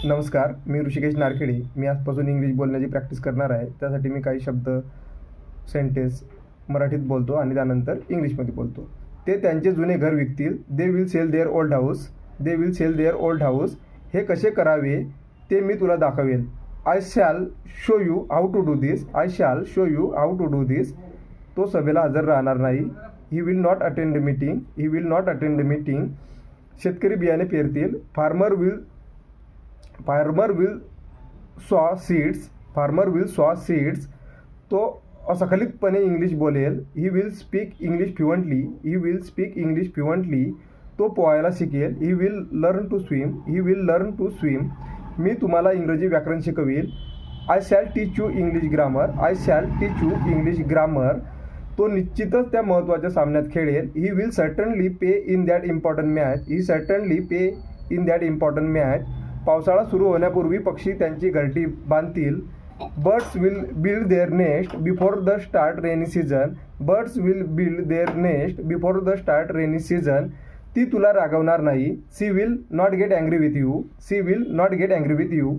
नमस्कार, मी ऋषिकेश नारखेडे. मी आजपासून इंग्लिश बोलण्याची प्रॅक्टिस करणार आहे. त्यासाठी मी काही शब्द, सेंटेन्स मराठीत बोलतो आणि त्यानंतर इंग्लिशमध्ये बोलतो. ते त्यांचे जुने घर विकतील. They will sell their old house. They will sell their old house. हे कसे करावे ते मी तुला दाखवेल. I shall show you how to do this. I shall show you how to do this. तो सभेला हजर राहणार नाही. He will not attend meeting. He will not attend meeting. शेतकरी बियाणे पेरतील. Farmer will sow seeds. Farmer will sow seeds. तो असखलितपणे इंग्लिश बोलेल. ही will speak English fluently. He will speak English fluently. तो पोहायला शिकेल. He will learn to swim. He will learn to swim. मी तुम्हाला इंग्रजी व्याकरण शिकवेल. I shall teach you English grammar. I shall teach you English grammar. तो निश्चितच त्या महत्त्वाच्या सामन्यात खेळेल. He will certainly play in that important match. He certainly play in that important match. पावसाळा सुरू होण्यापूर्वी पक्षी त्यांची घरटी बांधतील. Birds will build their nest before the start rainy season. Birds will build their nest before the start rainy season. ती तुला रागवणार नाही. She will not get angry with you. She will not get angry with you.